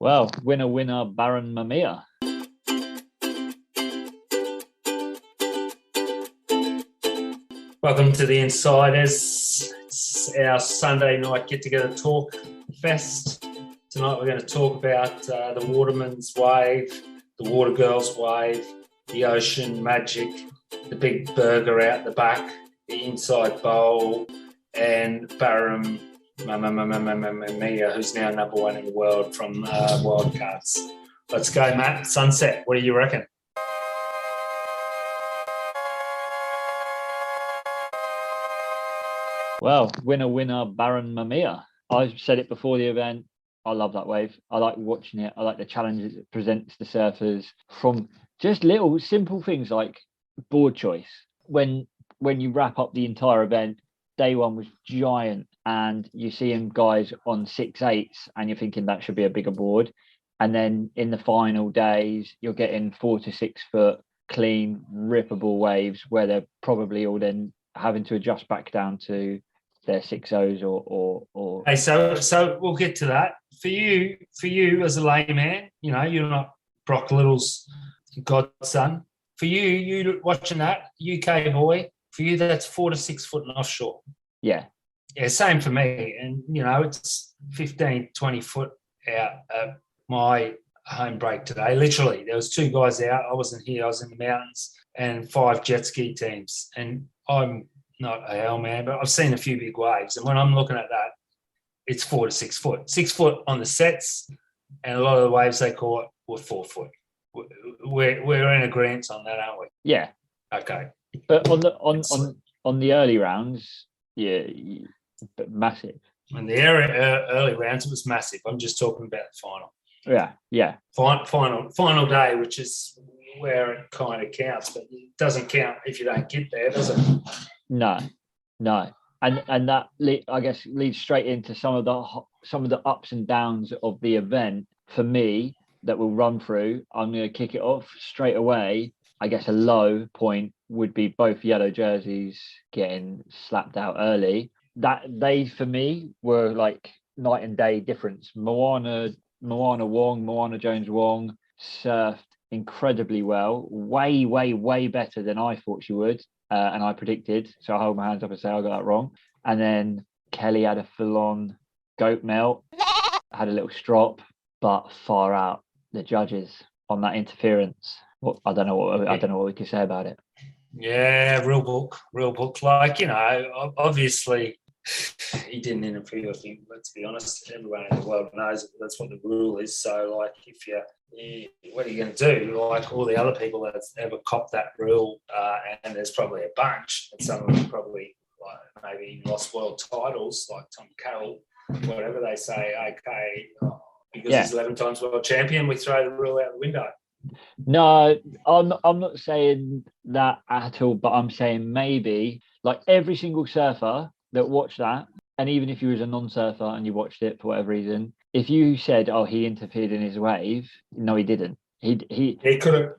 Well, winner, Baron Mamiya. Welcome to the Insiders. It's our Sunday night get-together talk fest. Tonight we're going to talk about the Waterman's Wave, the Water Girls Wave, the Ocean Magic, the big burger out the back, the Inside Bowl, and Baron Mamiya, who's now number one in the world from Wildcards. Let's go, Matt. Sunset, what do you reckon? Well, winner, Baron Mamiya. I said it before the event. I love that wave. I like watching it. I like the challenges it presents to surfers from just little simple things like board choice. When you wrap up the entire event, day one was giant, and you see him guys on 6/8s, and you're thinking that should be a bigger board. And then in the final days, you're getting 4 to 6 foot clean, rippable waves where they're probably all then having to adjust back down to their 6/0s or. Hey, so we'll get to that. For you as a layman, you're not Brock Little's godson. For you watching that, UK boy, for you that's 4 to 6 foot and offshore. Yeah, same for me. And it's 15, 20 foot out at my home break today. Literally, there was 2 guys out. I wasn't here. I was in the mountains, and 5 jet ski teams. And I'm not a hell man, but I've seen a few big waves. And when I'm looking at that, it's 4 to 6 foot. 6 foot on the sets, and a lot of the waves they caught were 4 foot. We're in agreement on that, aren't we? Yeah. Okay. But on the early rounds, yeah, but massive. In the early rounds, it was massive. I'm just talking about the final. Yeah. Final day, which is where it kind of counts, but it doesn't count if you don't get there, does it? No. And that I guess leads straight into some of the ups and downs of the event for me that we'll run through. I'm going to kick it off straight away. I guess a low point would be both yellow jerseys getting slapped out early. That they for me were like night and day difference. Moana Jones Wong surfed incredibly well, way better than I thought she would. And I predicted, so I hold my hands up and say I got that wrong. And then Kelly had a full-on goat melt, had a little strop, but far out. The judges on that interference. I don't know what we can say about it. Yeah, real book. Like, obviously he didn't interfere. I think, let's be honest, everyone in the world knows that that's what the rule is. So, like, what are you going to do? Like all the other people that ever copped that rule, and there's probably a bunch, and some of them probably like maybe lost world titles, like Tom Carroll, whatever they say. Okay, because he's 11 times world champion, we throw the rule out the window. No, I'm not saying that at all, but I'm saying maybe like every single surfer that watched that, and even if you was a non-surfer and you watched it for whatever reason, if you said, "Oh, he interfered in his wave," no, he didn't. He could have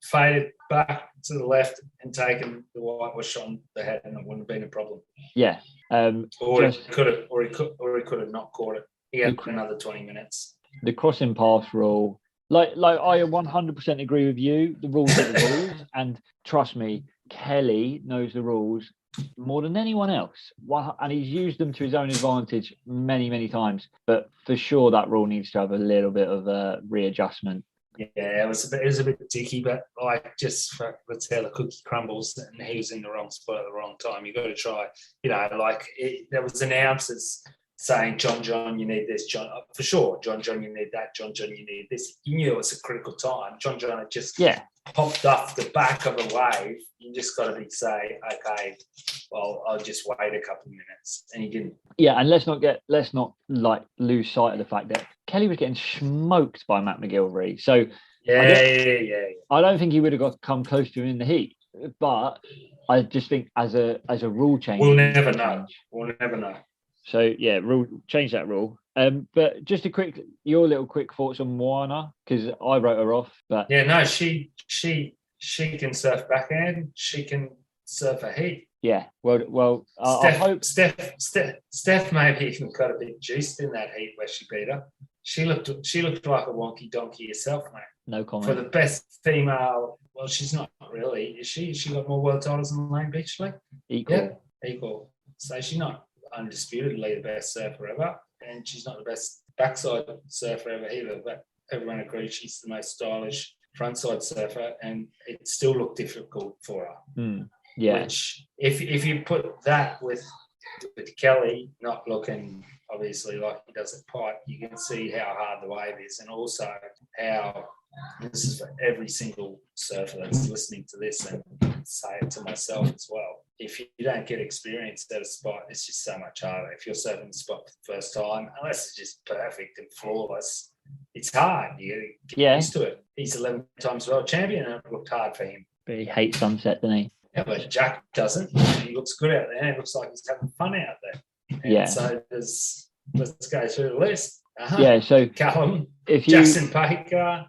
faded back to the left and taken the whitewash on the head, and it wouldn't have been a problem. Yeah. Or he could have not caught it. He had another 20 minutes. The crossing path rule, like I 100% agree with you. The rules are the rules, and trust me, Kelly knows the rules more than anyone else. And he's used them to his own advantage many times. But for sure, that rule needs to have a little bit of a readjustment. Yeah, it was a bit dicky, but like just for, let's say the cookie crumbles and he was in the wrong spot at the wrong time. You got to try, there was announcers saying, John, you need this, John, for sure. John, you need that. John, you need this. You knew it was a critical time. John had just popped off the back of a wave. You just got to say, okay, well, I'll just wait a couple of minutes, and he didn't. Yeah, and let's not lose sight of the fact that Kelly was getting smoked by Matt McGilvery. So yeah. I don't think he would have come close to him in the heat, but I just think as a rule change, we'll never know. So yeah, change that rule. But just your little quick thoughts on Moana, because I wrote her off. But yeah, no, she can surf backhand. She can surf a heat. Yeah, well, I hope Steph maybe even got a bit juiced in that heat where she beat her. She looked like a wonky donkey herself, mate. No comment. For the best female, well, she's not really, is she? She got more world titles than Lane Beach League? Equal. Yeah, equal. So she's not undisputedly the best surfer ever, and she's not the best backside surfer ever either, but everyone agrees she's the most stylish frontside surfer, and it still looked difficult for her. Yeah. Which, if you put that with Kelly not looking obviously like he does at Pipe, you can see how hard the wave is, and also how this is for every single surfer that's listening to this, and say it to myself as well. If you don't get experience at a spot, it's just so much harder. If you're surfing the spot for the first time, unless it's just perfect and flawless, it's hard. You get used to it. He's 11 times world champion, and it looked hard for him. But he hates sunset, doesn't he? Yeah, but Jack doesn't. He looks good out there. It looks like he's having fun out there. And yeah. So let's go through the list. Yeah. So Callum, Jackson Baker,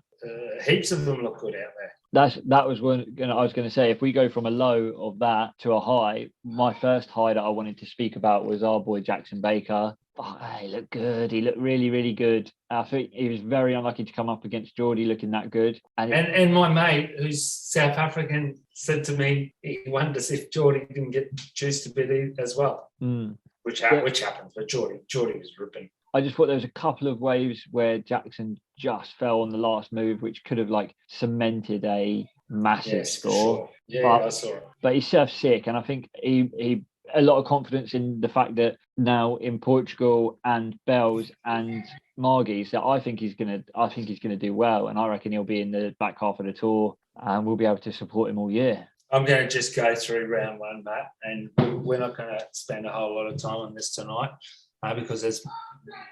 heaps of them look good out there. That was what I was going to say. If we go from a low of that to a high, my first high that I wanted to speak about was our boy Jackson Baker. Oh, he looked good. He looked really, really good. I think he was very unlucky to come up against Geordie looking that good. And my mate, who's South African, said to me he wonders if Geordie didn't get juiced a bit as well, which happened. But Geordie was ripping. I just thought there was a couple of waves where Jackson just fell on the last move, which could have cemented a massive score. Sure. Yeah, I saw it. But he surfed sick, and I think he a lot of confidence in the fact that now in Portugal and Bells and Margie's that I think he's gonna do well, and I reckon he'll be in the back half of the tour, and we'll be able to support him all year. I'm going to just go through round one, Matt, and we're not going to spend a whole lot of time on this tonight because there's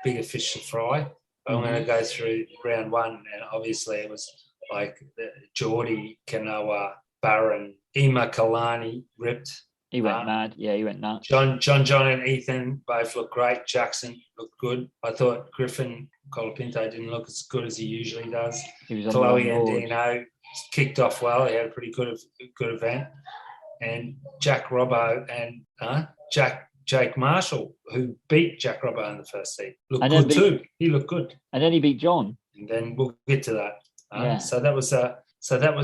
bigger fish to fry. But I'm going to go through round one, and obviously it was like Geordie, Kanoa, Barron, Ima Kalani ripped. He went mad. Yeah, he went nuts. John and Ethan both looked great. Jackson looked good. I thought Griffin Colapinto didn't look as good as he usually does. Chloe and Dino kicked off well. He had a pretty good event. And Jack Robbo and Jake Marshall, who beat Jack Robbo in the first heat, looked good too. He looked good. And then he beat John. And then we'll get to that. So that was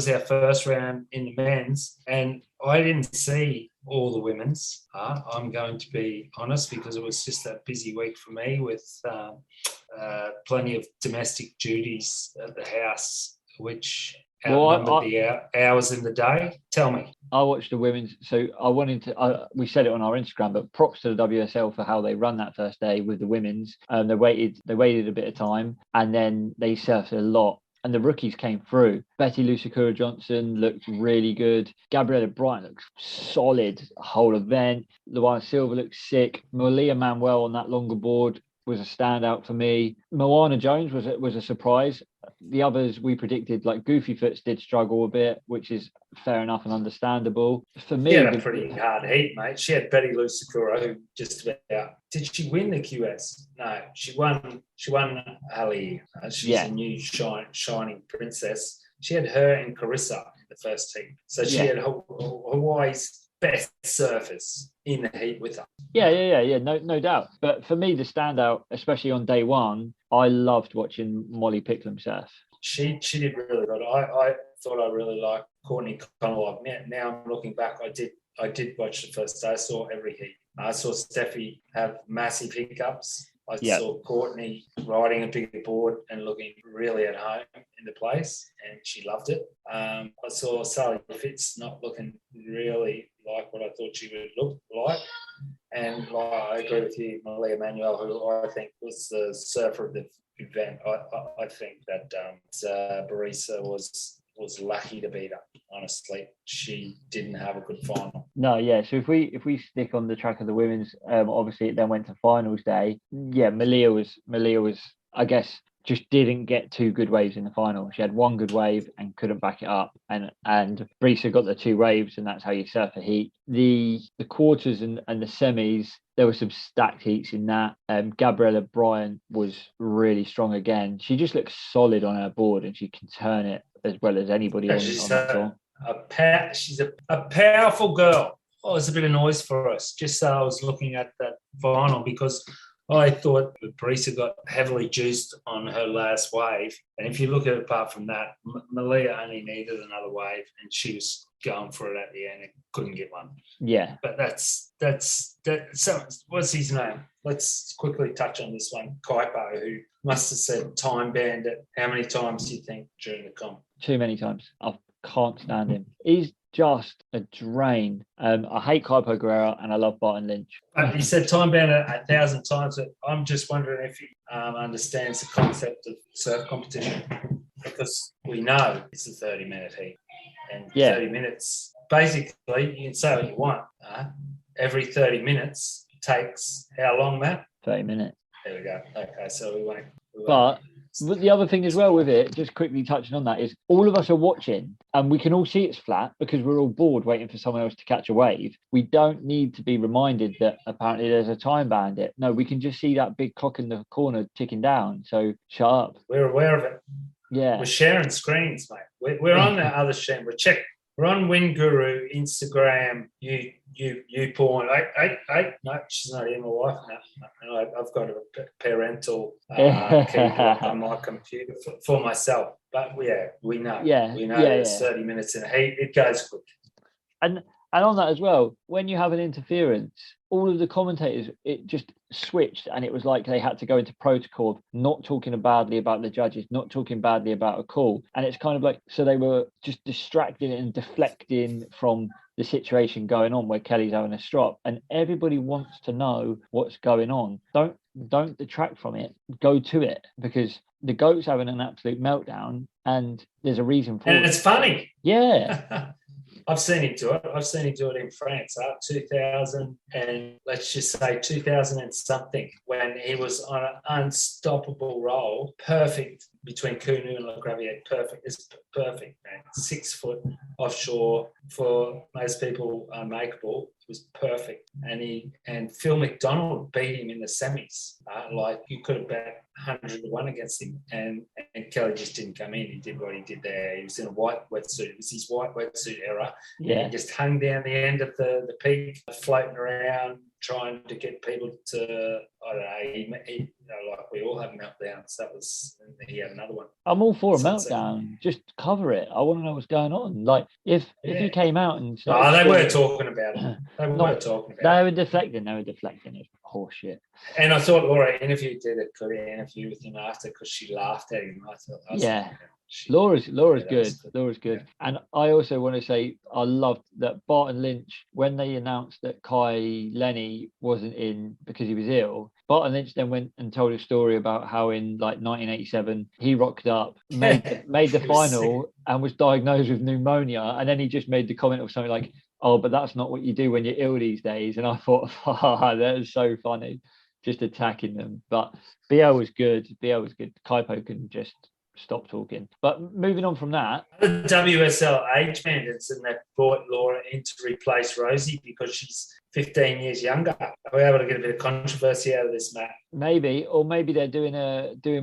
our first round in the men's, and I didn't see all the women's. I'm going to be honest, because it was just a busy week for me with plenty of domestic duties at the house, which outnumbered the hours in the day. Tell me. I watched the women's, so I wanted to. We said it on our Instagram, but props to the WSL for how they run that first day with the women's. They waited a bit of time, and then they surfed a lot. And the rookies came through. Betty Lusakura Johnson looked really good. Gabriella Bryant looked solid whole event. Luana Silva looked sick. Malia Manuel on that longer board was a standout for me. Moana Jones was a surprise. The others we predicted, like Goofy Foots, did struggle a bit, which is fair enough and understandable. For me, she had a pretty hard heat, mate. She had Betty Lusakura, who just about. Did she win the QS? No, she won Ali. She's a new shining princess. She had her and Carissa in the first heat. So she had Hawaii's best surfers in the heat with her. Yeah, no doubt. But for me, the standout, especially on day one, I loved watching Molly Picklum surf. She did really good. I thought I really liked Courtney Conlove. Now I'm looking back, I did watch the first day. I saw every heat. I saw Steffi have massive hiccups. I saw Courtney riding a bigger board and looking really at home in the place, and she loved it. I saw Sally Fitz not looking really like what I thought she would look like. And I agree with you, Malia Manuel, who I think was the surfer of the event. I think that Barisa was lucky to beat her. Honestly, she didn't have a good final. No, yeah. So if we stick on the track of the women's, obviously it then went to finals day. Yeah, Malia was, I guess, just didn't get two good waves in the final. She had one good wave and couldn't back it up. And Brisa got the two waves, and that's how you surf a heat. The quarters and the semis, there were some stacked heats in that. Gabriella Bryant was really strong again. She just looks solid on her board, and she can turn it as well as anybody on the tour. She's a powerful girl. Oh, there's a bit of noise for us. Just so I was looking at that final because I thought Parisa got heavily juiced on her last wave. And if you look at it apart from that, Malia only needed another wave and she was going for it at the end and couldn't get one. Yeah. But that's so what's his name? Let's quickly touch on this one. Kaipo, who must have said time bandit. How many times do you think during the comp? Too many times. I can't stand him. He's just a drain. I hate Kaipo Guerrero and I love Barton Lynch. He said time bandit 1,000 times. But I'm just wondering if he understands the concept of surf competition because we know it's a 30-minute heat. And 30 minutes, basically, you can say what you want. Every 30 minutes takes how long, Matt? 30 minutes. There we go. Okay, so we won't. But the other thing as well with it, just quickly touching on that, is all of us are watching and we can all see it's flat because we're all bored waiting for someone else to catch a wave. We don't need to be reminded that apparently there's a time bandit. No, we can just see that big clock in the corner ticking down. So shut up. We're aware of it. Yeah. We're sharing screens, mate. We're on the other stream. We're on Win Guru, Instagram, you porn. No, she's not even my wife now. I've got a parental keyboard on my computer for myself. But yeah, we know. We know it's 30 minutes in a heat. It goes quick. And on that as well, when you have an interference, all of the commentators, it just switched and it was like they had to go into protocol of not talking badly about the judges, not talking badly about a call. And it's kind of like, so they were just distracting and deflecting from the situation going on where Kelly's having a strop. And everybody wants to know what's going on. Don't detract from it. Go to it because the GOAT's having an absolute meltdown and there's a reason for it. And it's funny. Yeah. I've seen him do it. I've seen him do it in France, 2000 and let's just say 2000 and something, when he was on an unstoppable roll, perfect between Kunu and Le Gravier. Perfect. It's perfect, man. 6 foot offshore for most people unmakeable. It was perfect. And Phil McDonald beat him in the semis. Like you could have bet 100-1 against him. And Kelly just didn't come in. He did what he did there. He was in a white wetsuit. It was his white wetsuit era. Yeah. And he just hung down the end of the peak, floating around, trying to get people to, I don't know, he like we all have meltdowns. He had another one. I'm all for a meltdown. Just cover it. I want to know what's going on. Like, if he came out and said... No, they were talking about it. They were talking about it. They were deflecting. It's horseshit. And I thought Laura interviewed did a good interview with him after because she laughed at him. I thought, Laura's good. Laura's good. Yeah. And I also want to say I loved that Barton Lynch, when they announced that Kai Lenny wasn't in because he was ill, Barton Lynch then went and told a story about how in like 1987 he rocked up, made the final and was diagnosed with pneumonia, and then he just made the comment of something like, "Oh, but that's not what you do when you're ill these days." And I thought, that is so funny, just attacking them. But BL was good. Kaipo couldn't just stop talking. But moving on from that, the WSL age bandits, and they brought Laura in to replace Rosie because she's 15 years younger. Are we able to get a bit of controversy out of this, Matt? Maybe they're doing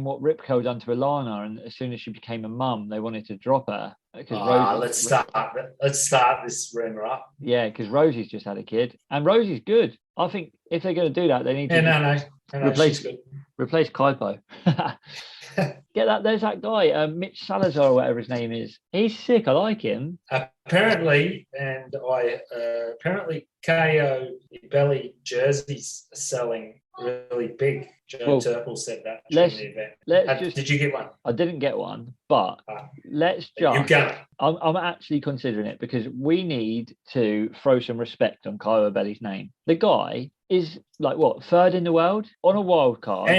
what Ripco done to Alana, and as soon as she became a mum, they wanted to drop her. Let's start this rumor up. Yeah, because Rosie's just had a kid, and Rosie's good. I think if they're going to do that, they need to replace Kaipo. Get that. There's that guy, Mitch Salazar, or whatever his name is. He's sick. I like him. Apparently, KO belly jerseys are selling really big. Joe Turple said that during the event. Did you get one? I didn't get one, but let's just... You go. I'm actually considering it because we need to throw some respect on Kyle Belly's name. The guy is like, what, 3rd in the world on a wild card?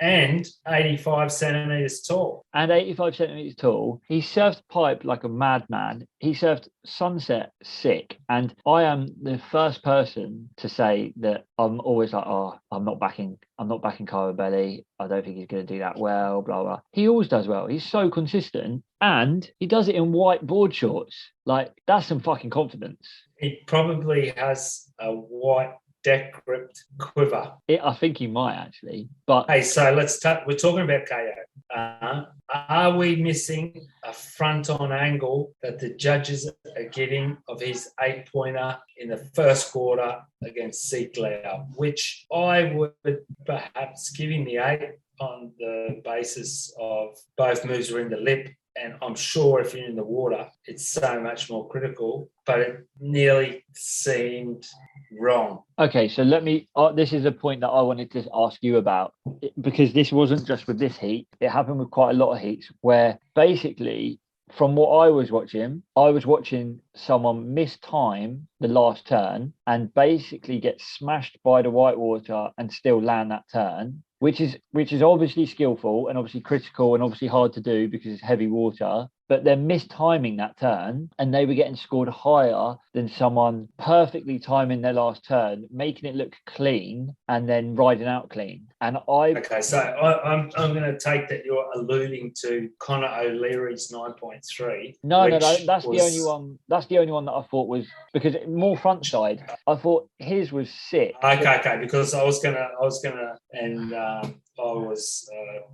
And 85 centimetres tall. And 85 centimetres tall. He surfed pipe like a madman. He surfed sunset sick. And I am the first person to say that I'm always like, I'm not backing Kyle Belly. I don't think he's going to do that well, blah, blah. He always does well. He's so consistent. And he does it in white board shorts. Like, that's some fucking confidence. He probably has a white deck gripped quiver. I think he might actually, but hey, so we're talking about KO. Are we missing a front-on angle that the judges are getting of his 8-pointer in the first quarter against Seeklau, which I would perhaps give him the 8 on the basis of both moves were in the lip. And I'm sure if you're in the water, it's so much more critical, but it nearly seemed wrong. Okay, so let me, this is a point that I wanted to ask you about, because this wasn't just with this heat. It happened with quite a lot of heats where basically, from what I was watching someone miss time the last turn and basically get smashed by the whitewater and still land that turn, which is obviously skillful and obviously critical and obviously hard to do because it's heavy water. But they're mistiming that turn and they were getting scored higher than someone perfectly timing their last turn, making it look clean and then riding out clean. And Okay, so I'm going to take that you're alluding to Connor O'Leary's 9.3. No, that's the only one. That's the only one that I thought was, because more front side. I thought his was sick. Okay, because I was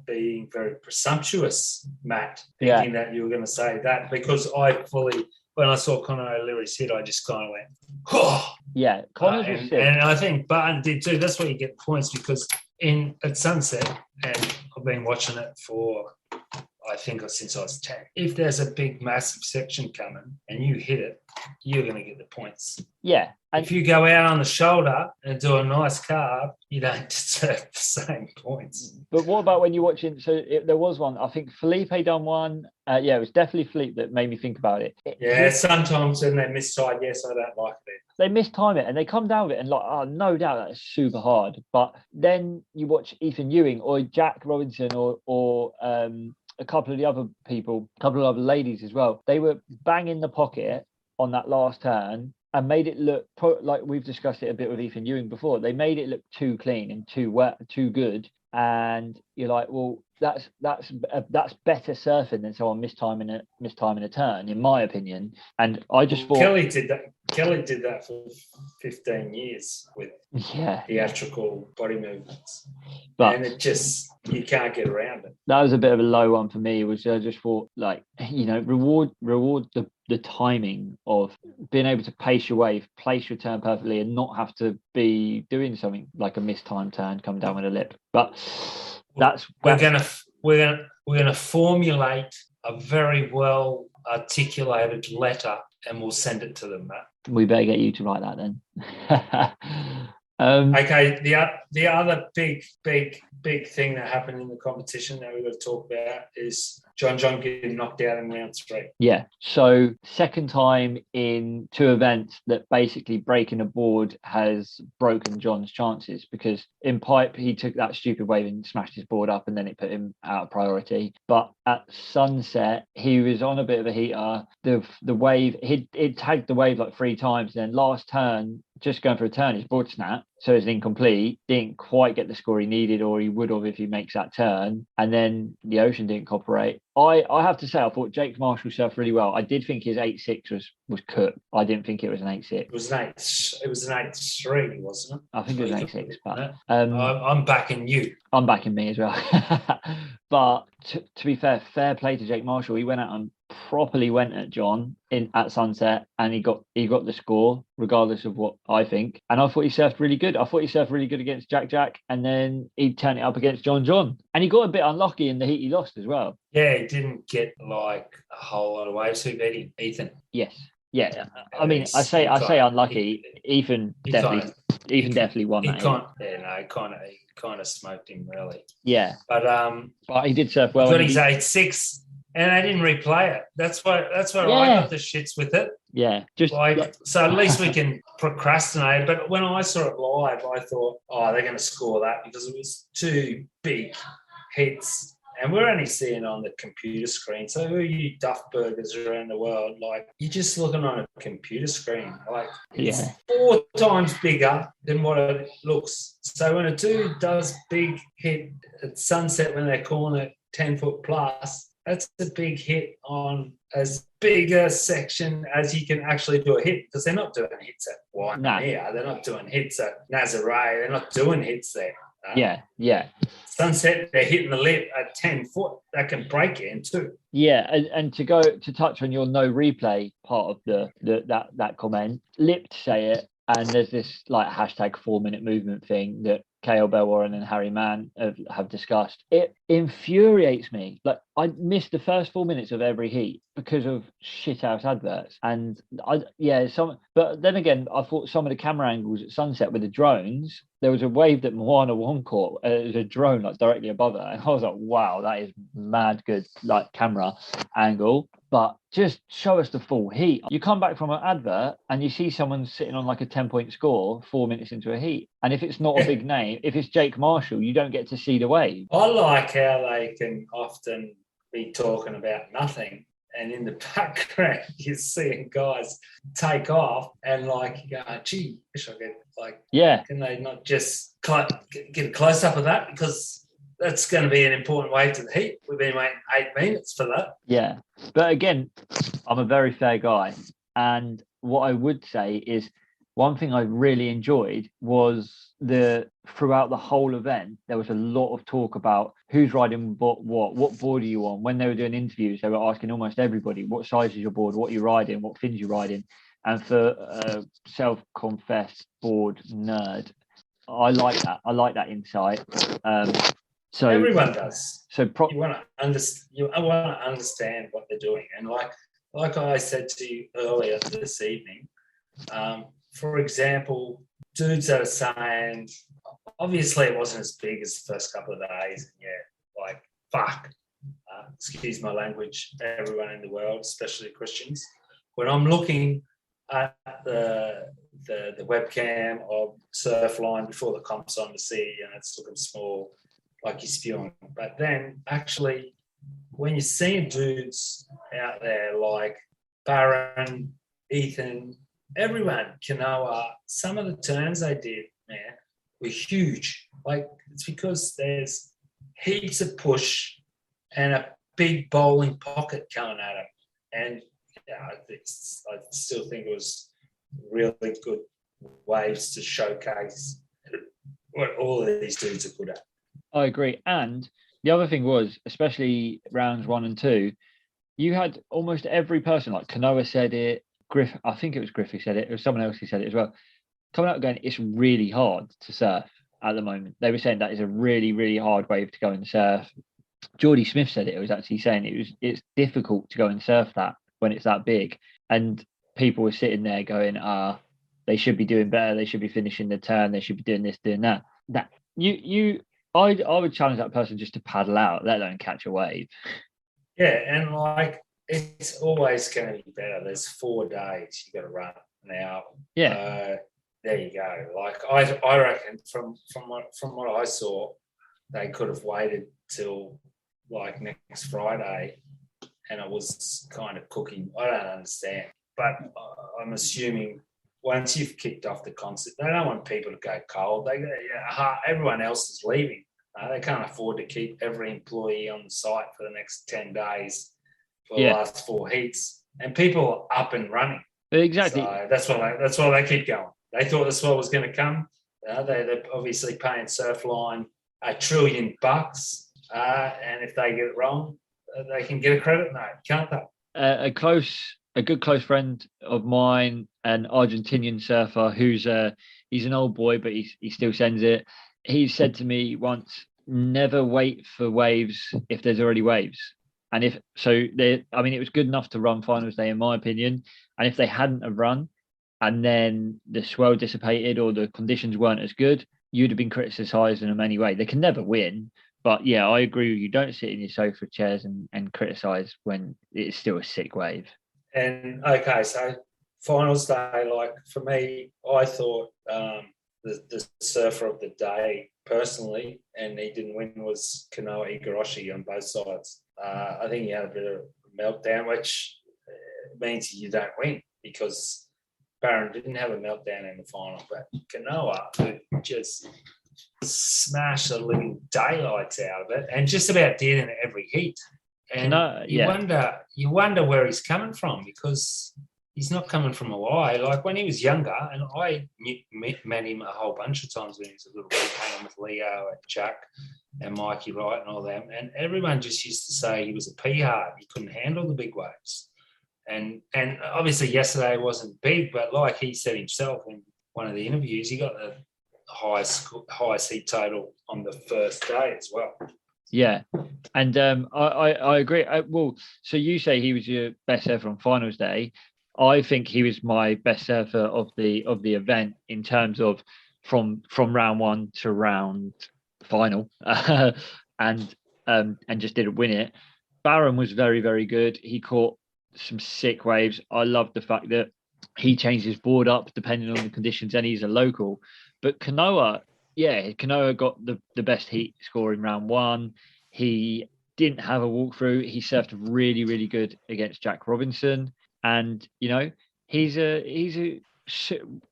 being very presumptuous, Matt, thinking that you were going to say that, because when I saw Connor O'Leary's hit, I just kind of went, oh. Yeah, Connor's was sick. And I think Barton did too. That's why you get points, because at Sunset, and I've been watching it for, I think, since I was 10. If there's a big, massive section coming and you hit it, you're going to get the points. Yeah. And if you go out on the shoulder and do a nice carve, you don't deserve the same points. But what about when you're watching? So there was one, I think Felipe done one. It was definitely Felipe that made me think about it. Sometimes when they mistime, yes, I don't like it. They mistime it and they come down with it and no doubt that's super hard. But then you watch Ethan Ewing or Jack Robinson or a couple of the other people, a couple of other ladies as well. They were banging the pocket on that last turn and made it look like we've discussed it a bit with Ethan Ewing before. They made it look too clean and too wet, too good. And you're like, well, that's better surfing than someone mistiming a turn, in my opinion. And I just thought Kelly did that for 15 years with theatrical body movements, and it just, you can't get around it. That was a bit of a low one for me. I just thought, reward the timing of being able to pace your wave, place your turn perfectly, and not have to be doing something like a mistimed turn coming down with a lip. But we're gonna formulate a very well articulated letter, and we'll send it to them, Matt. We better get you to write that then. Okay, the other big thing that happened in the competition that we've got to talk about is John getting knocked out in round 3. Yeah, so second time in 2 events that basically breaking a board has broken John's chances, because in pipe he took that stupid wave and smashed his board up and then it put him out of priority. But at Sunset he was on a bit of a heater. The wave, he'd tagged the wave like 3 times, and then last turn, just going for a turn, his board snapped, so it's incomplete, didn't quite get the score he needed, or he would have if he makes that turn, and then the ocean didn't cooperate. I have to say, I thought Jake Marshall surfed really well. I did think his 8.6 was cooked. I didn't think it was an 8.6. It was an 8.3, wasn't it? I think it was an 8.6, but I'm backing you. I'm backing me as well. But to be fair play to Jake Marshall. He went out and properly went at John at Sunset, and he got the score regardless of what I think. And I thought he surfed really good. I thought he surfed really good against Jack, and then he'd turn it up against John, and he got a bit unlucky in the heat he lost as well. Yeah, he didn't get like a whole lot of waves. Who beat him? Ethan. Yes. Yeah. I mean, I say unlucky. Ethan definitely won that. He kind of smoked him, really. Yeah. But he did surf well. He got his 8.6. And I didn't replay it. That's why I got the shits with it. Yeah. So at least we can procrastinate. But when I saw it live, I thought, they're going to score that, because it was 2 big hits. And we're only seeing on the computer screen. So who are you duff burgers around the world? Like, you're just looking on a computer screen. Like, it's 4 times bigger than what it looks. So when a dude does big hit at Sunset, when they're calling it 10-foot plus, that's a big hit on as big a section as he can actually do a hit, because they're not doing hits at Waimea. They're not doing hits at Nazaré. They're not doing hits there. Yeah. Sunset, they're hitting the lip at 10 foot. That can break you in two. Yeah, and to touch on your no replay part of that comment, Lipped say it, and there's this like hashtag 4-minute movement thing that KL Bellwarren and Harry Mann have discussed. It infuriates me. Like, I missed the first 4 minutes of every heat because of shit house adverts. And but then again, I thought some of the camera angles at sunset with the drones, there was a wave that Moana won caught. It was a drone like directly above her, and I was like, wow, that is mad good like camera angle. But just show us the full heat. You come back from an advert and you see someone sitting on like a 10-point score 4 minutes into a heat. And if it's not a big name, if it's Jake Marshall, you don't get to see the wave. I like how they can often be talking about nothing, and in the background you're seeing guys take off, and like you go, gee, wish I could, like, can they not just get a close up of that, because that's going to be an important wave to the heat. We've been waiting 8 minutes for that. Yeah, but again, I'm a very fair guy, and what I would say is one thing I really enjoyed was throughout the whole event, there was a lot of talk about who's riding what board are you on. When they were doing interviews, they were asking almost everybody, what size is your board, what you're riding, what fins you're riding. And for a self-confessed board nerd, I like that. I like that insight. So everyone does. So you want to understand what they're doing, and like I said to you earlier this evening, for example, dudes that are saying, obviously it wasn't as big as the first couple of days. Like fuck, excuse my language, everyone in the world, especially Christians. When I'm looking at the webcam of Surfline before the comp's on to see, and it's looking small, like you're spewing. But then actually, when you're seeing dudes out there like Barron, Ethan, everyone, Kanoa, some of the turns they did, man, were huge. Like, it's because there's heaps of push and a big bowling pocket coming at them. And I still think it was really good waves to showcase what all of these dudes are good at. I agree. And the other thing was, especially rounds 1 and 2, you had almost every person, like Kanoa said it, I think it was Griffey said it, or someone else who said it as well, coming out going, it's really hard to surf at the moment. They were saying that is a really, really hard wave to go and surf. Geordie Smith said it was actually saying it's difficult to go and surf that when it's that big. And people were sitting there going, they should be doing better, they should be finishing the turn, they should be doing this, doing that. I would challenge that person just to paddle out, let alone catch a wave. Yeah, and like, it's always going to be better. There's 4 days you got to run now. Yeah. There you go. Like, I reckon from what I saw, they could have waited till like next Friday, and it was kind of cooking. I don't understand, but I'm assuming once you've kicked off the concert, they don't want people to go cold. Everyone else is leaving. They can't afford to keep every employee on the site for the next 10 days for the last 4 heats. And people are up and running. Exactly. So that's why they keep going. They thought this was going to come. They're obviously paying Surfline $1 trillion. And if they get it wrong, they can get a credit note, can't they? A good close friend of mine, an Argentinian surfer he's an old boy, but he still sends it. He said to me once, never wait for waves if there's already waves. And it was good enough to run finals day, in my opinion. And if they hadn't have run and then the swell dissipated or the conditions weren't as good, you'd have been criticised in them anyway. They can never win. But yeah, I agree with you. Don't sit in your sofa chairs and criticise when it's still a sick wave. And okay, so finals day, like for me, I thought the surfer of the day personally, and he didn't win, was Kanoa Igarashi on both sides. I think he had a bit of a meltdown, which means you don't win, because Barron didn't have a meltdown in the final, but Kanoa, who just smashed the living daylights out of it and just about did in every heat. And you wonder where he's coming from, because he's not coming from Hawaii. Like when he was younger, and I met him a whole bunch of times when he was a little kid, hanging with Leo and Chuck and Mikey Wright and all them. And everyone just used to say he was a pea-heart. He couldn't handle the big waves. And obviously yesterday wasn't big, but like he said himself in one of the interviews, he got the highest heat total on the first day as well. Yeah, and I agree. Well, so you say he was your best surfer on finals day. I think he was my best surfer of the event in terms of from round one to round final, and just didn't win it. Barron was very, very good. He caught some sick waves. I love the fact that he changed his board up depending on the conditions, and he's a local. But Kanoa got the best heat score in round one. He didn't have a walkthrough. He surfed really, really good against Jack Robinson. And, you know, he's a,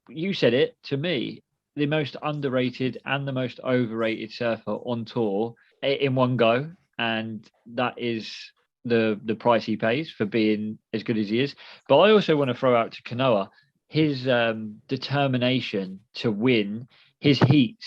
you said it to me, the most underrated and the most overrated surfer on tour in one go. And that is the price he pays for being as good as he is. But I also want to throw out to Kanoa his determination to win his heat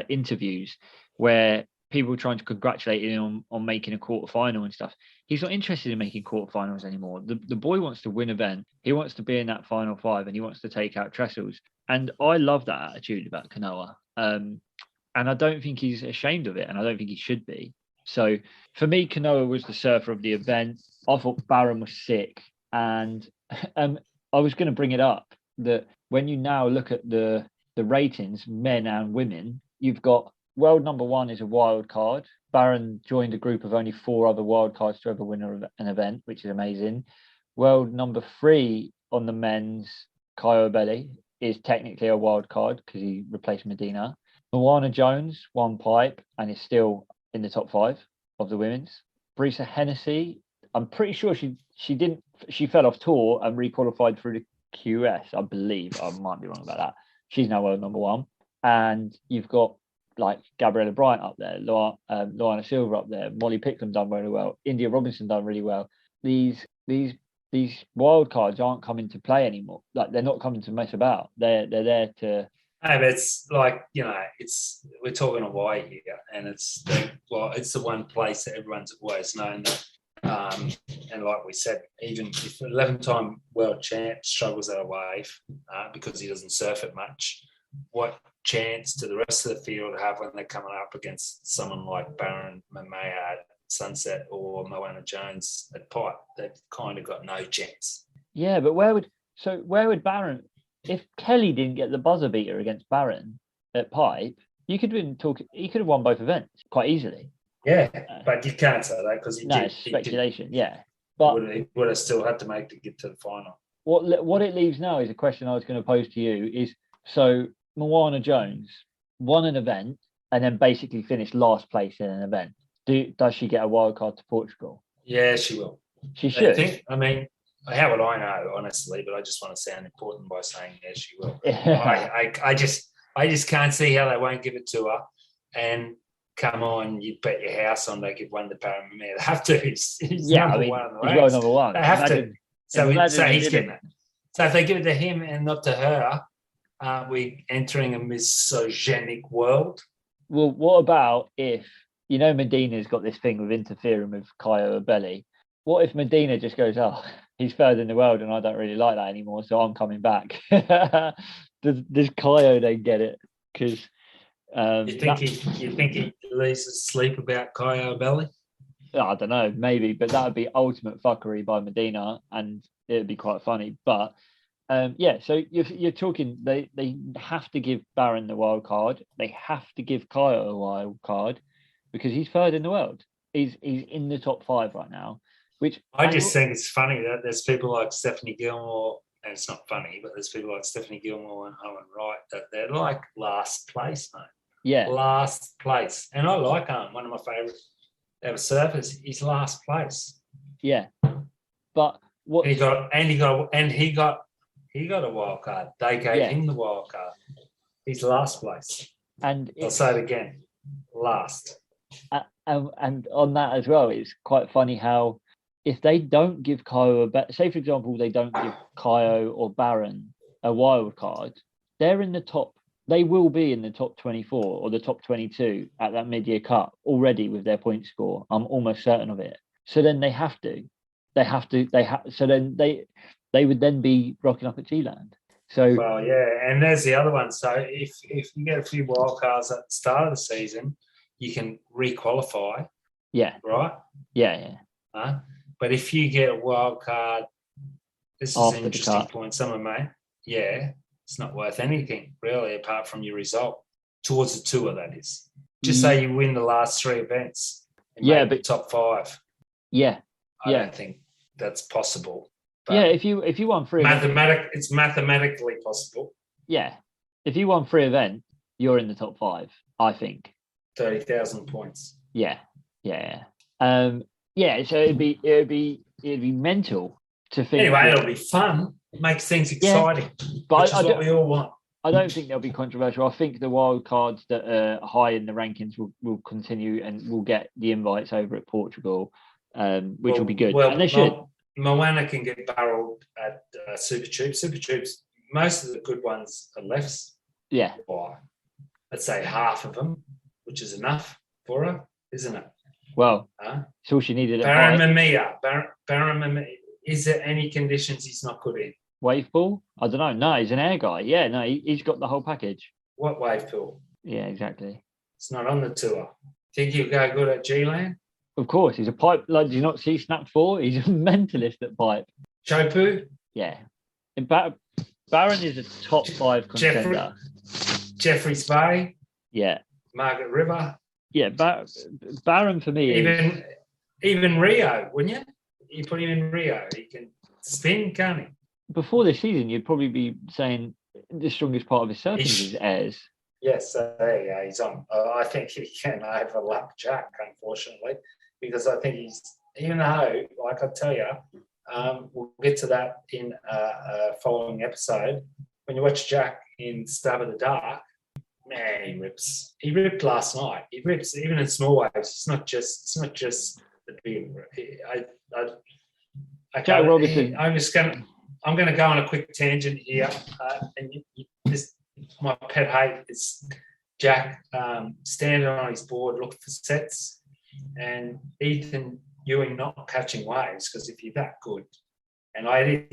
interviews where people trying to congratulate him on making a quarterfinal and stuff. He's not interested in making quarterfinals anymore. The boy wants to win event. He wants to be in that final five and he wants to take out Trestles. And I love that attitude about Kanoa. And I don't think he's ashamed of it. And I don't think he should be. So for me, Kanoa was the surfer of the event. I thought Barron was sick. And I was going to bring it up that when you now look at the ratings, men and women, you've got world number one is a wild card. Barron joined a group of only 4 other wild cards to ever win an event, which is amazing. World number 3 on the men's, Kyle Belli, is technically a wild card because he replaced Medina. Moana Jones won pipe and is still in the top 5 of the women's. Brisa Hennessy, I'm pretty sure she fell off tour and requalified through the QS, I believe. I might be wrong about that. She's now world number 1. And you've got like Gabriella Bryant up there, Lorna Silva up there, Molly Pickham done really well, India Robinson done really well. These wild cards aren't coming to play anymore. Like they're not coming to mess about. They're there to. Hey, but it's like, you know, we're talking Hawaii here, and it's the one place that everyone's always known that. And like we said, even if 11-time world champ struggles at a wave because he doesn't surf it much, what chance do the rest of the field have when they're coming up against someone like Barron, Mamaya, Sunset, or Moana Jones at pipe? They've kind of got no chance. Yeah, but where would Barron, if Kelly didn't get the buzzer beater against Barron at pipe, he could have won both events quite easily. Yeah, but you can't say that because it's speculation. Yeah, but he would have still had to make to get to the final. What it leaves now is a question I was going to pose to you is, so Moana Jones won an event and then basically finished last place in an event. Does she get a wild card to Portugal? Yeah, she will. She should. I mean, how would I know, honestly? But I just want to sound important by saying yes, she will. I just can't see how they won't give it to her. And come on, you bet your house on they give one to Paramount. They have to. He's number one on the race. He's number one. They have to. So he's getting it. So if they give it to him and not to her, aren't we entering a misogynic world? Well, what about if, you know, Medina's got this thing with interfering with Caio Belli. What if Medina just goes, oh, he's third in the world and I don't really like that anymore, so I'm coming back? Does Caio then get it? Because you think he loses sleep about Caio Belli? I don't know, maybe, but that would be ultimate fuckery by Medina, and it would be quite funny. But so you're talking, they have to give Barron the wild card. They have to give Caio a wild card because he's third in the world. He's in the top 5 right now. Which I just think it's funny that there's people like Stephanie Gilmore, and it's not funny, but there's people like Stephanie Gilmore and Owen Wright that they're like last place, mate. Yeah, last place. And I like Owen, one of my favourite ever surfers. He's last place. Yeah, but what he got a wild card. They gave him the wild card. He's last place. And I'll say it again, last. And on that as well, it's quite funny how if they don't give say for example, they don't give Kaio or Baron a wild card, they're in the top. They will be in the top 24 or the top 22 at that mid-year cut already with their point score. I'm almost certain of it. So then they have to. So then they would then be rocking up at G-Land. So well, yeah, and there's the other one. So if you get a few wild cards at the start of the season, you can re-qualify. Yeah. Right. Yeah. But if you get a wild card, this is After an interesting point. Someone made. Yeah, it's not worth anything really, apart from your result towards the tour. That is. Just say you win the last 3 events. And make the top 5. Yeah. I don't think that's possible. Yeah, if you won 3 events, it's mathematically possible. Yeah, if you won 3 events, you're in the top 5. I think 30,000 points. Yeah. So it'd be mental to think. Anyway, it'll be fun. It makes things exciting. But which is what we all want. I don't think they'll be controversial. I think the wild cards that are high in the rankings will continue and will get the invites over at Portugal, which will be good. Well, and they should. Moana can get barreled at Super Tubes. Super Tubes, most of the good ones are lefts. Yeah. By, let's say, half of them, which is enough for her, isn't it? Well, it's all she needed. Baron Mamiya. Is there any conditions he's not good in? Wave pool? I don't know. No, he's an air guy. Yeah, no, he's got the whole package. What wave pool? Yeah, exactly. It's not on the tour. Think he'll go good at G-Land? Of course, he's a pipe. Like, do you not see Snap 4? He's a mentalist at pipe. Chopu? Yeah. In fact, Baron is a top 5 contender. Jeffrey's Bay? Yeah. Margaret River? Yeah, Baron for me even Rio, wouldn't you? You put him in Rio, he can spin, can't he? Before this season, you'd probably be saying the strongest part of his surfing is airs. Yes, there you go. He's on. I think he can overlap Jack, unfortunately, because I think he's, even though, like I tell you, we'll get to that in a following episode. When you watch Jack in Stab of the Dark, man, he rips. He ripped last night. He rips even in small waves. It's not just the big. Jack Robinson. I'm going to go on a quick tangent here, my pet hate is Jack standing on his board looking for sets, and Ethan Ewing not catching waves, because if you're that good, and I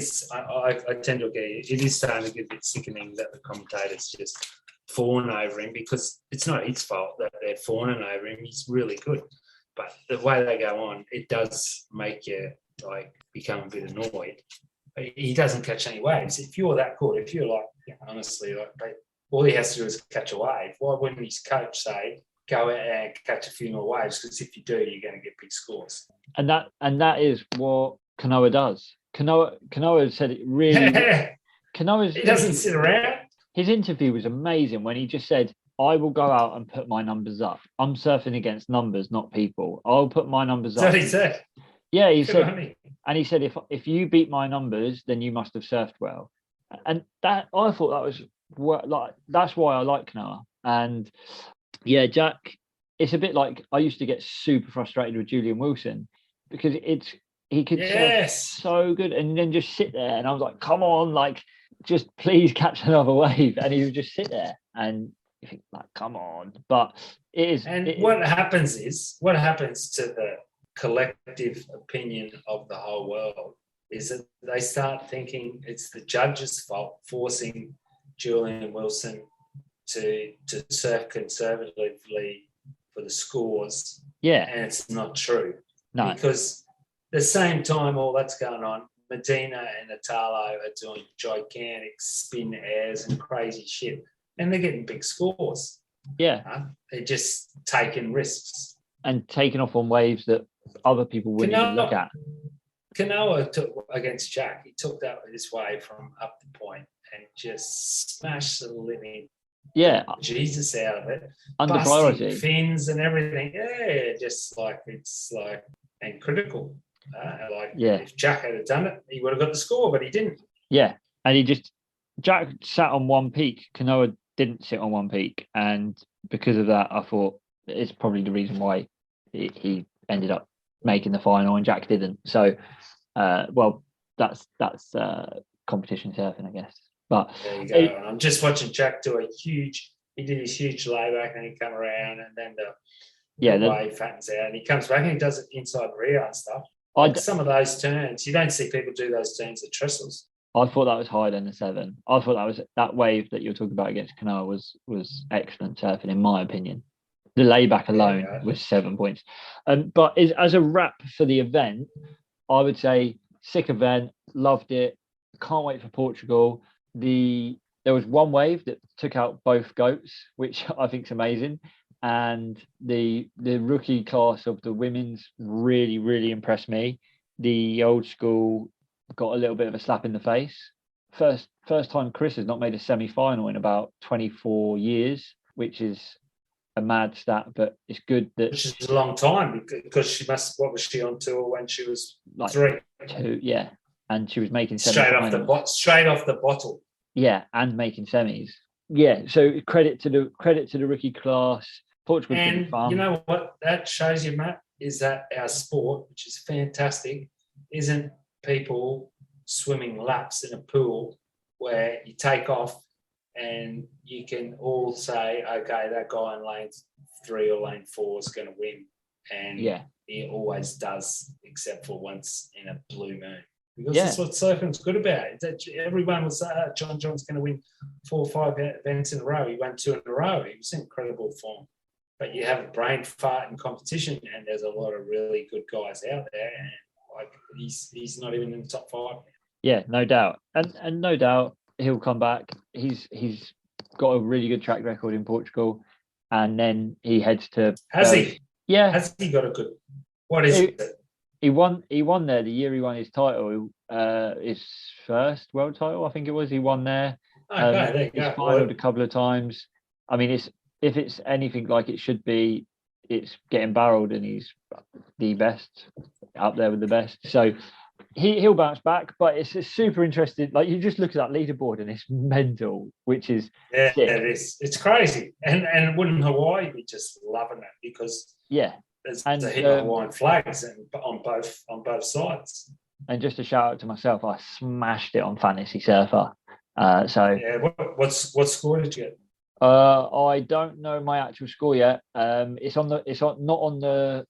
tend to agree, it is starting to get a bit sickening that the commentators just fawn over him, because it's not his fault that they're fawning over him. He's really good, but the way they go on, it does make you become a bit annoyed. He doesn't catch any waves. If you're that good, if you're honestly, all he has to do is catch a wave. Why wouldn't his coach say, go out and catch a few more waves? Because if you do, you're going to get big scores. And that is what Kanoa does. Kanoa said it really. He doesn't sit around. His interview was amazing when he just said, I will go out and put my numbers up. I'm surfing against numbers, not people. I'll put my numbers up. That's what he said. Yeah, he said, and he said, if you beat my numbers, then you must have surfed well. And that, I thought that was that's why I like Kanoa. And yeah, Jack, it's a bit like I used to get super frustrated with Julian Wilson, because he could surf so good and then just sit there, and I was like, come on, just please catch another wave, and he would just sit there, and you think, come on. But it is. And what happens to the collective opinion of the whole world is that they start thinking it's the judge's fault forcing Julian Wilson to surf conservatively for the scores. Yeah. And it's not true. No. Because the same time all that's going on, Medina and Italo are doing gigantic spin airs and crazy shit, and they're getting big scores. Yeah. They're just taking risks. And taking off on waves that other people wouldn't even look at. Kanoa took against Jack. He took that his way from up the point and just smashed the living Jesus out of it. Under priority. Fins and everything. Yeah, and critical. If Jack had done it, he would have got the score, but he didn't. Yeah, and Jack sat on one peak. Kanoa didn't sit on one peak, and because of that, I thought it's probably the reason why he ended up making the final, and Jack didn't. So, well, that's competition surfing, I guess. But there you go. And I'm just watching Jack do he did his huge layback, and he come around, and then the wave fattens out, and he comes back and he does it inside Rio and stuff. Some of those turns, you don't see people do those turns at trestles. I thought that was higher than the 7. I thought that wave that you're talking about against Kanoa was excellent surfing, in my opinion. The layback alone was 7 points. But as a wrap for the event, I would say sick event, loved it. Can't wait for Portugal. There was one wave that took out both goats, which I think is amazing. And the rookie class of the women's really, really impressed me. The old school got a little bit of a slap in the face. First time Chris has not made a semi-final in about 24 years, which is a mad stat, but it's good that... Which is a long time, because what was she on tour when she was like 3? 2, yeah. And she was making straight off the bottle. Yeah, and making semis. Yeah, so credit to the rookie class. Portugal's been fun. You know what that shows you, Matt, is that our sport, which is fantastic, isn't people swimming laps in a pool where you take off and you can all say, okay, that guy in lane 3 or lane 4 is going to win. And he always does, except for once in a blue moon. Because that's what surfing's good about. Everyone will say, John John's going to win 4 or 5 events in a row. He won 2 in a row. He was in incredible form. But you have a brain fart in competition, and there's a lot of really good guys out there, and he's not even in the top 5. Yeah, no doubt, and no doubt he'll come back. He's got a really good track record in Portugal, and then he heads to. Has he? Yeah. Has he got a good? What is it? He won there the year he won his title, his first world title, I think it was. He won there. Okay, there you he's finaled a couple of times. I mean, if it's anything like it should be, it's getting barreled, and he's the best, up there with the best. So he'll bounce back, but it's super interesting. Like, you just look at that leaderboard and it's mental, which is sick. It is. It's crazy. And wouldn't Hawaii be just loving it, because there's a heap of Hawaiian flags on both sides. And just a shout out to myself, I smashed it on Fantasy Surfer. What score did you get? I don't know my actual score yet. It's not on the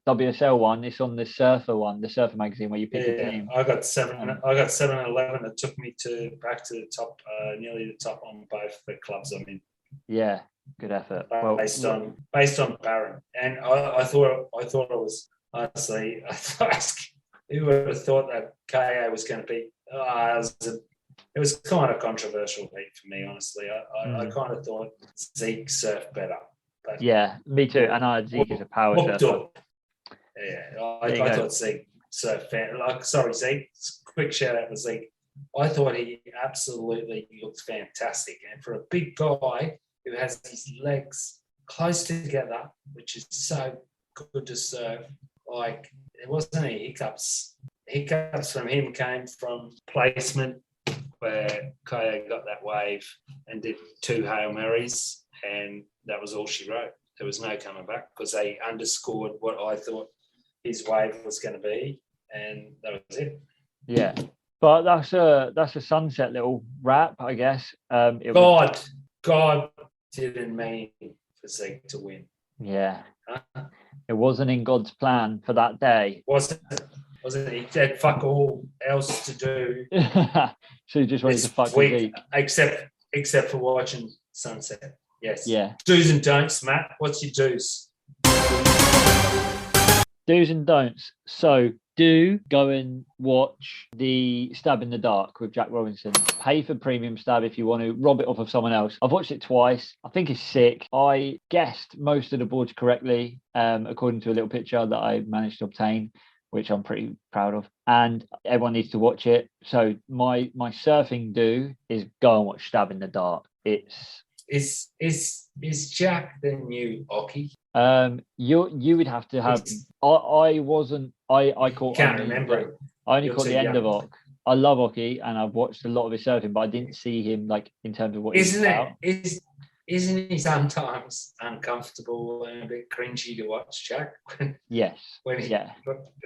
WSL one. It's on the Surfer one, the Surfer magazine, where you pick a team. I got 7 and 11. It took me back to the top, nearly the top on both the clubs I'm in. Yeah, good effort. Based on Barron, and I thought it was, honestly, who would have thought that KA was going to be? It was kind of controversial heat for me, honestly. I kind of thought Zeke surfed better. But yeah, me too. And I had Zeke as a power surfer. Yeah, I thought Zeke surfed fair. Sorry, Zeke. Quick shout out to Zeke. I thought he absolutely looked fantastic. And for a big guy who has his legs close together, which is so good to surf, like, there wasn't any hiccups. Hiccups from him came from placement, where Kaya got that wave and did 2 Hail Marys, and that was all she wrote. There was no coming back, because they underscored what I thought his wave was going to be, and that was it. Yeah, but that's a sunset little wrap, I guess. God didn't mean for Zeke to win. Yeah, it wasn't in God's plan for that day. Wasn't he? Had fuck all else to do. So he just wanted to fuck Zeke. Except for watching sunset. Yes. Yeah. Do's and don'ts, Matt. What's your do's? Do's and don'ts. So do go and watch the Stab in the Dark with Jack Robinson. Pay for premium Stab if you want to. Rob it off of someone else. I've watched it twice. I think it's sick. I guessed most of the boards correctly, according to a little picture that I managed to obtain, which I'm pretty proud of. And everyone needs to watch it. So my surfing do is go and watch Stab in the Dark. Is Jack the new Oki? You would have to have. I caught. Can't remember. I only caught the end of Ok. I love Oki, and I've watched a lot of his surfing, but I didn't see him like in terms of what he's about. isn't he sometimes uncomfortable and a bit cringy to watch, Jack? Yes. When Yeah.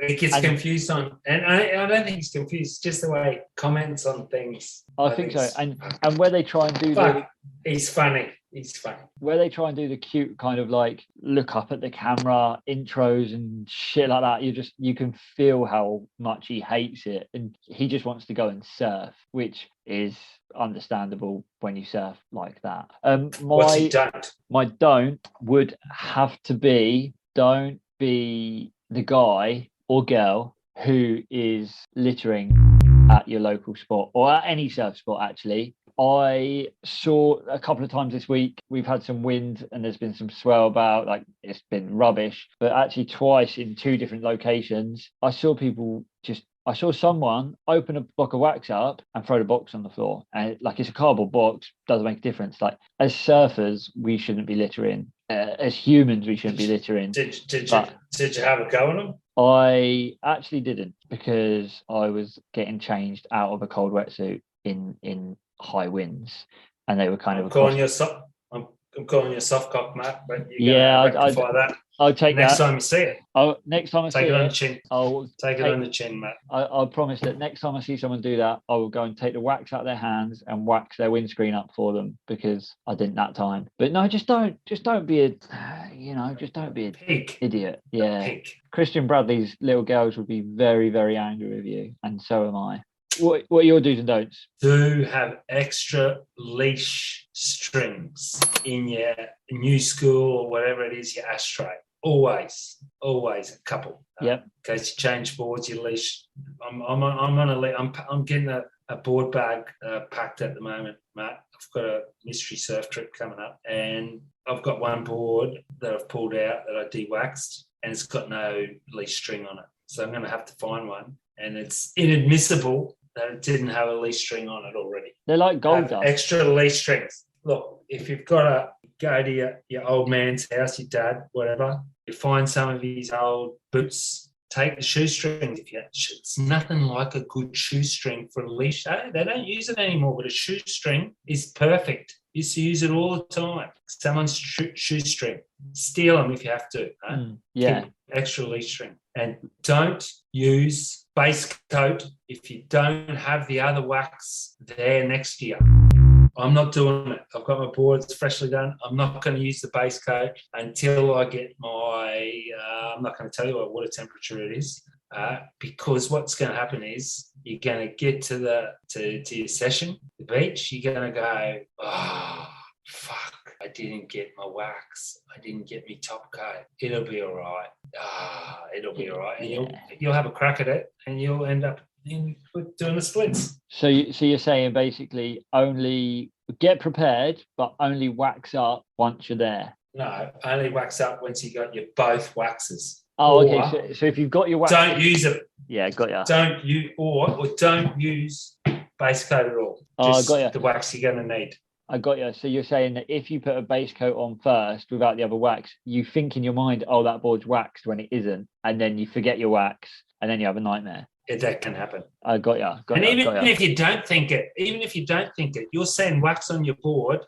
he gets confused on, and I don't think he's confused, it's just the way he comments on things. I think so. And where they try and do he's funny. He's funny. Where they try and do the cute kind of like look up at the camera intros and shit like that, you can feel how much he hates it, and he just wants to go and surf, which is understandable when you surf like that. What's he don't? My don't would have to be, don't be the guy or girl who is littering at your local spot or at any surf spot. Actually, I saw a couple of times this week, we've had some wind and there's been some swell about, like it's been rubbish, but actually twice in 2 different locations, I saw someone open a block of wax up and throw the box on the floor. And like, it's a cardboard box, doesn't make a difference. Like, as surfers, we shouldn't be littering. As humans, we shouldn't be littering. Did you have a go on them? I actually didn't, because I was getting changed out of a cold wetsuit in high winds, and they were kind of. I'm calling you a soft cock, Matt. But that. I'll take next that. time you see it. Next time I take see it on it, the chin. I'll take it on the chin, Matt. I promise that next time I see someone do that, I will go and take the wax out of their hands and wax their windscreen up for them, because I didn't that time. But no, just don't be a pig. Idiot. Yeah. Pig. Christian Bradley's little girls would be very, very angry with you, and so am I. What are your do's and don'ts? Do have extra leash strings in your new school or whatever it is, your ashtray. Always a couple. Yep. In case you change boards, your leash. I'm on a leash. I'm getting a board bag packed at the moment, Matt. I've got a mystery surf trip coming up, and I've got one board that I've pulled out that I de-waxed, and it's got no leash string on it. So I'm going to have to find one, and it's inadmissible that it didn't have a leash string on it already. They're like gold dust. Extra leash strings. Look, if you've got to go to your old man's house, your dad, whatever, you find some of his old boots, take the shoestrings. It's nothing like a good shoestring for a leash. They don't use it anymore, but a shoestring is perfect. Used to use it all the time. Someone's shoestring. Steal them if you have to. Yeah. Keep extra leash string. And don't use base coat if you don't have the other wax there next to you. I'm not doing it. I've got my boards freshly done. I'm not going to use the base coat until I get my, I'm not going to tell you what water temperature it is, because what's going to happen is you're going to get to your session, the beach, you're going to go, oh, fuck, I didn't get my wax. I didn't get my top coat. It'll be all right. It'll be all right. And you'll have a crack at it, and you'll end up doing the splits. So you're saying basically only get prepared, but only wax up once you're there. No, only wax up once you got your both waxes. Oh, okay. So if you've got your wax, don't use it. Yeah, got ya. Don't use base coat at all. Just got ya. The wax you're going to need. I got you. So you're saying that if you put a base coat on first without the other wax, you think in your mind, oh, that board's waxed, when it isn't, and then you forget your wax, and then you have a nightmare. Yeah, that can happen. I got you. Even if you don't think it, you're saying wax on your board,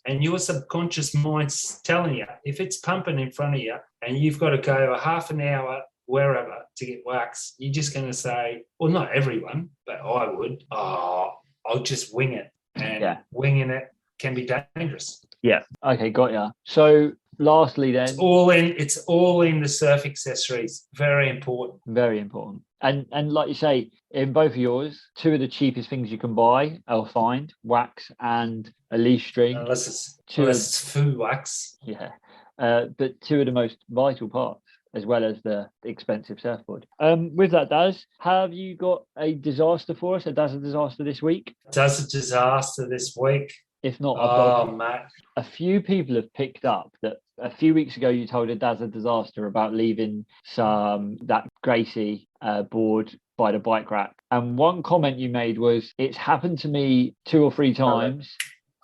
and your subconscious mind's telling you, if it's pumping in front of you, and you've got to go a half an hour wherever to get wax, you're just going to say, well, not everyone, but I would, I'll just wing it. And winging it can be dangerous. Yeah. Okay, got ya. So lastly then, it's all in the surf accessories. Very important. Very important. And like you say, in both of yours, 2 of the cheapest things you can buy or find, wax and a leash string. Unless it's food wax. Yeah. But 2 of the most vital parts, as well as the expensive surfboard. With that, Daz, have you got a disaster for us? A Dazzle disaster this week? Dazzle disaster this week. If not, Matt. A few people have picked up that a few weeks ago you told a Dazzle disaster about leaving that Gracie board by the bike rack. And one comment you made was, it's happened to me 2 or 3 times.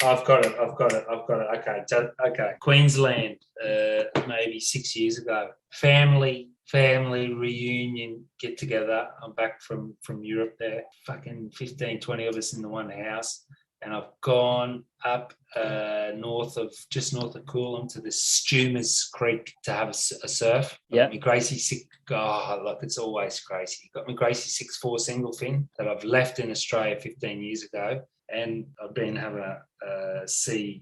I've got it. Okay. Queensland, maybe 6 years ago. Family reunion get together. I'm back from Europe there. Fucking 15, 20 of us in the one house. and I've gone up just north of Coolum to the Stumers Creek to have a surf. Yeah. My Gracie look, it's always Gracie. Got my Gracie 6'4" single fin that I've left in Australia 15 years ago, and I've been having a space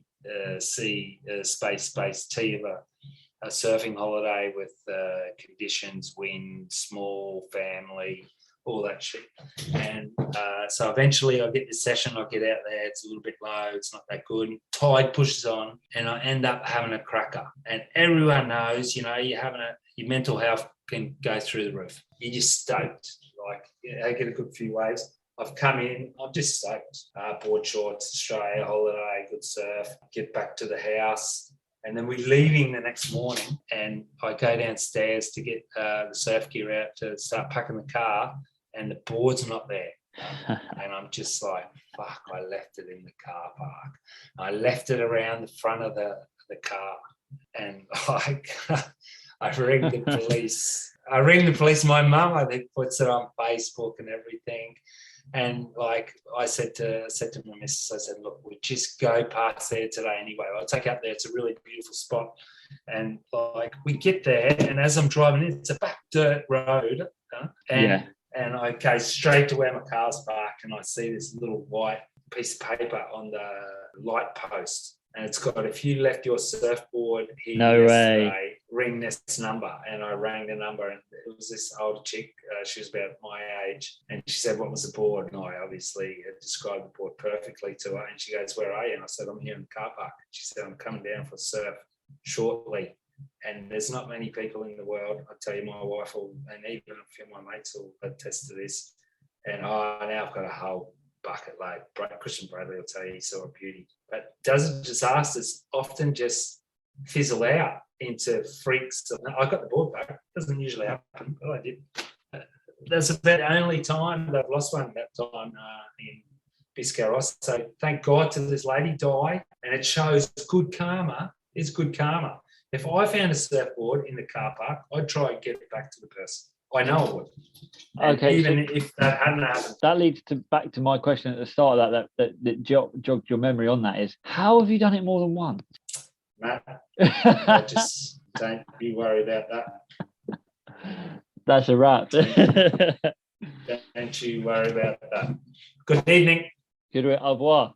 tea of a surfing holiday with conditions, wind, small family, all that shit. And so eventually I get this session, I get out there, it's a little bit low, it's not that good. Tide pushes on and I end up having a cracker. And everyone knows, you know, your mental health can go through the roof. You're just stoked. Like, I get a good few waves. I've come in, I'm just stoked. Board shorts, Australia, holiday, good surf, get back to the house. And then we're leaving the next morning and I go downstairs to get the surf gear out to start packing the car, and the board's not there. And I'm just like, fuck, I left it in the car park. I left it around the front of the car. And I ring the police. My mum, I think, puts it on Facebook and everything. And like I said to my missus, I said, look, we just go past there today anyway. I'll take you up there. It's a really beautiful spot. And like we get there, and as I'm driving in, it's a back dirt road. And I go straight to where my car's parked, and I see this little white piece of paper on the light post. And it's got, if you left your surfboard here yesterday, ring this number. And I rang the number, and it was this older chick. She was about my age. And she said, what was the board? And I obviously described the board perfectly to her. And she goes, where are you? And I said, I'm here in the car park. She said, I'm coming down for a surf shortly. And there's not many people in the world. I tell you, my wife and even a few of my mates will attest to this. And now I've got a whole bucket load. Christian Bradley will tell you he saw a beauty. But disasters often just fizzle out into freaks. I got the board back. Doesn't usually happen, but I did. That's about the only time that I've lost one, that time in Biscarrosse. So thank God to this lady die, and it shows good karma is good karma. If I found a surfboard in the car park, I'd try and get it back to the person. I know I would. And okay. Even if that hadn't happened. That leads back to my question at the start of that jogged your memory on that is, how have you done it more than once? Matt, just don't be worried about that. That's a wrap. Don't you worry about that. Good evening. Good au revoir.